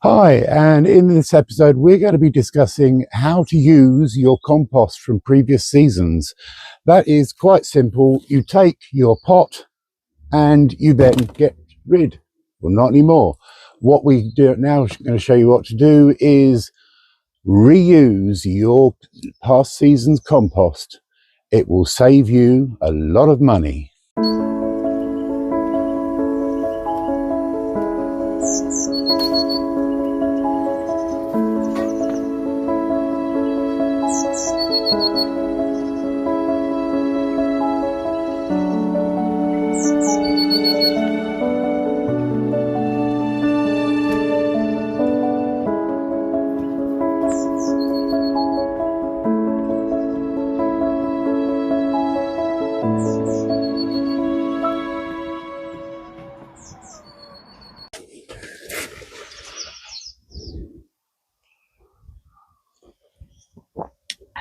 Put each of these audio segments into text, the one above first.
Hi, and in this episode we're going to be discussing how to use your compost from previous seasons. That is quite simple. You take your pot and you then get rid, well, not anymore. What we do now, I'm going to show you what to do, is reuse your past season's compost. It will save you a lot of money.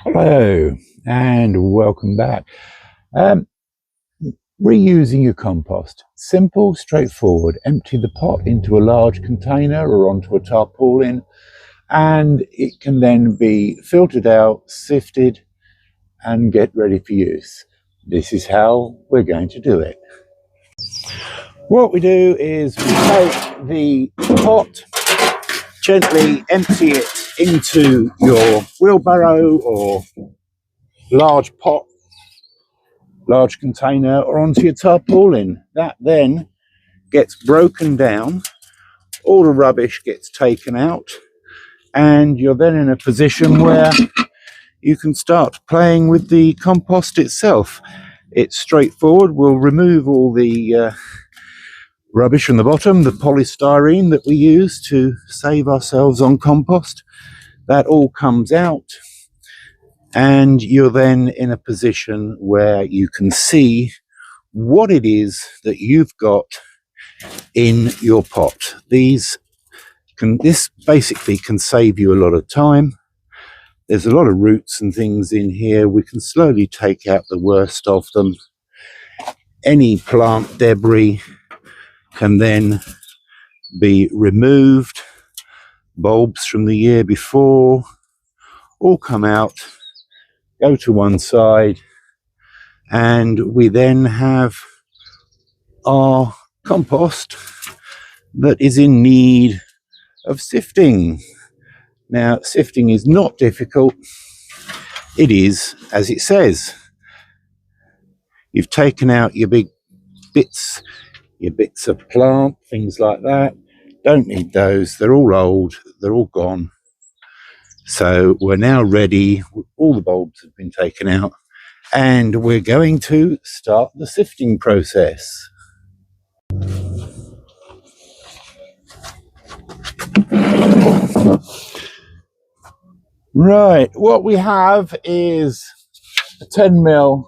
Hello and welcome back. Reusing your compost. Simple, straightforward. Empty the pot into a large container or onto a tarpaulin, and it can then be filtered out, sifted, and get ready for use. This is how we're going to do it. What we do is we take the pot, gently empty it into your wheelbarrow or large pot, large container, or onto your tarpaulin. That then gets broken down, all the rubbish gets taken out, and you're then in a position where you can start playing with the compost itself. It's straightforward. We'll remove all the rubbish from the bottom, the polystyrene that we use to save ourselves on compost. That all comes out, and you're then in a position where you can see what it is that you've got in your pot. This basically can save you a lot of time. There's a lot of roots and things in here. We can slowly take out the worst of them. Any plant debris can then be removed. Bulbs from the year before all come out, go to one side, and we then have our compost that is in need of sifting. Now, sifting is not difficult. It is as it says. You've taken out your big bits, your bits of plant, things like that. Don't need those. They're all old. They're all gone. So we're now ready. All the bulbs have been taken out, and we're going to start the sifting process. Right, what we have is a 10mm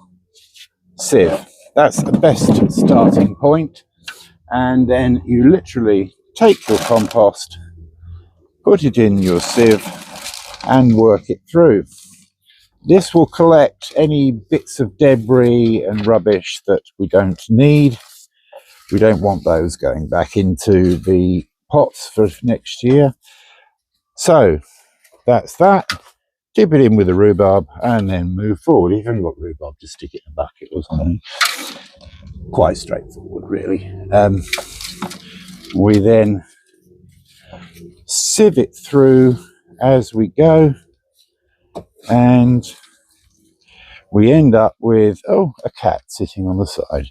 sieve. That's the best starting point. And then you literally take your compost, put it in your sieve, and work it through. This will collect any bits of debris and rubbish that we don't need. We don't want those going back into the pots for next year. So that's that. Dip it in with the rhubarb and then move forward. If you've only got rhubarb, just stick it in a bucket or something. Quite straightforward, really. We then sieve it through as we go, and we end up with a cat sitting on the side.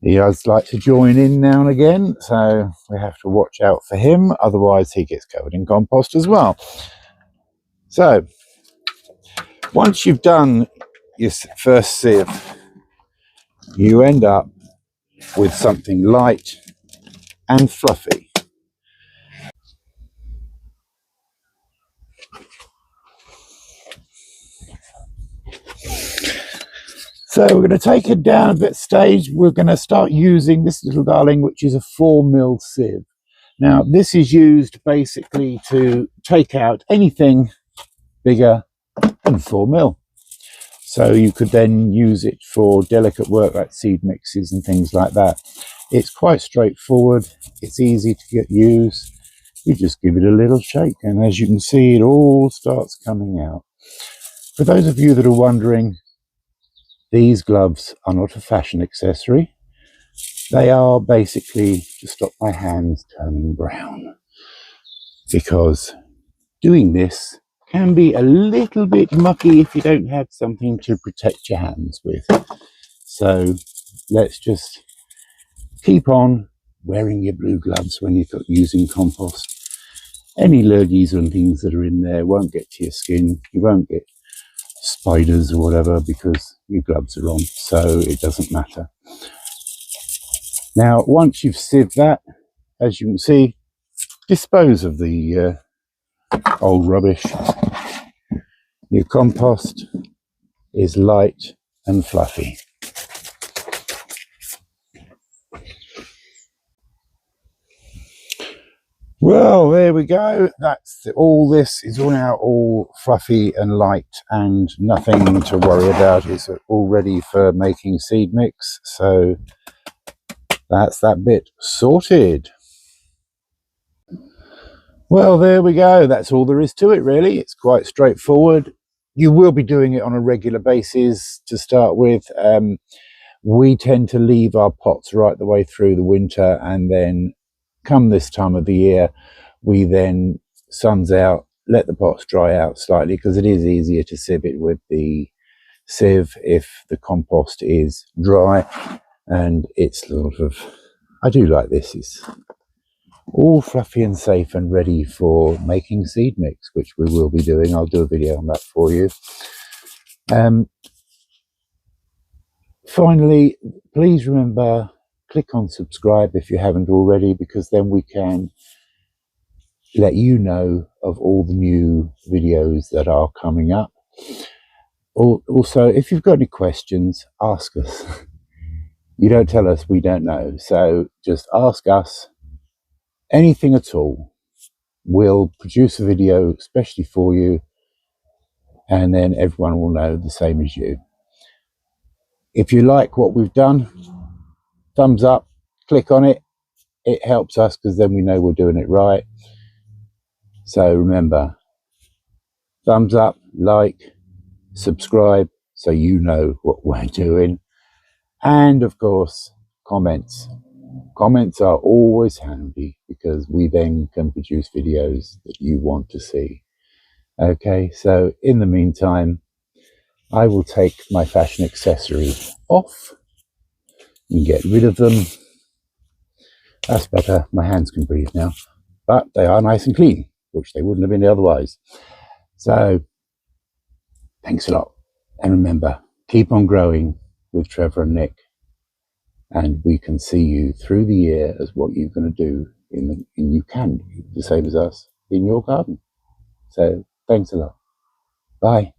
He does like to join in now and again, so we have to watch out for him, otherwise he gets covered in compost as well. So once you've done your first sieve, you end up with something light and fluffy. So we're going to take it down a bit stage. We're going to start using this little darling, which is a 4mm sieve. Now, this is used basically to take out anything bigger than 4mm. So you could then use it for delicate work like seed mixes and things like that. It's quite straightforward. It's easy to get used. you just give it a little shake, and as you can see, it all starts coming out. For those of you that are wondering, these gloves are not a fashion accessory. They are basically to stop my hands turning brown, because doing this can be a little bit mucky if you don't have something to protect your hands with. So let's just keep on wearing your blue gloves when you're using compost. Any lurgies and things that are in there won't get to your skin. You won't get spiders or whatever because your gloves are on, so it doesn't matter. Now, once you've sieved that, as you can see, dispose of the old rubbish. Your compost is light and fluffy. Well, there we go. That's all. This is all now all fluffy and light and nothing to worry about. It's all ready for making seed mix. So that's that bit sorted. Well, there we go. That's all there is to it, really. It's quite straightforward. You will be doing it on a regular basis to start with. We tend to leave our pots right the way through the winter, and then come this time of the year, we then, sun's out, let the pots dry out slightly, because it is easier to sieve it with the sieve if the compost is dry. And it's sort of, I do like this, it's all fluffy and safe and ready for making seed mix, which we will be doing. I'll do a video on that for you. Finally, please remember, click on subscribe if you haven't already, because then we can let you know of all the new videos that are coming up. Also, if you've got any questions, ask us. You don't tell us, we don't know. So just ask us anything at all. We'll produce a video especially for you, and then everyone will know the same as you. If you like what we've done, thumbs up, click on it. It helps us, because then we know we're doing it right. So remember, thumbs up, like, subscribe, so you know what we're doing. And of course, comments. Comments are always handy, because we then can produce videos that you want to see. Okay, so in the meantime, I will take my fashion accessories off and get rid of them. That's better. My hands can breathe now, but they are nice and clean, which they wouldn't have been otherwise. So thanks a lot. And remember, keep on growing with Trevor and Nick, and we can see you through the year as what you're going to do you can do the same as us in your garden. So thanks a lot. Bye.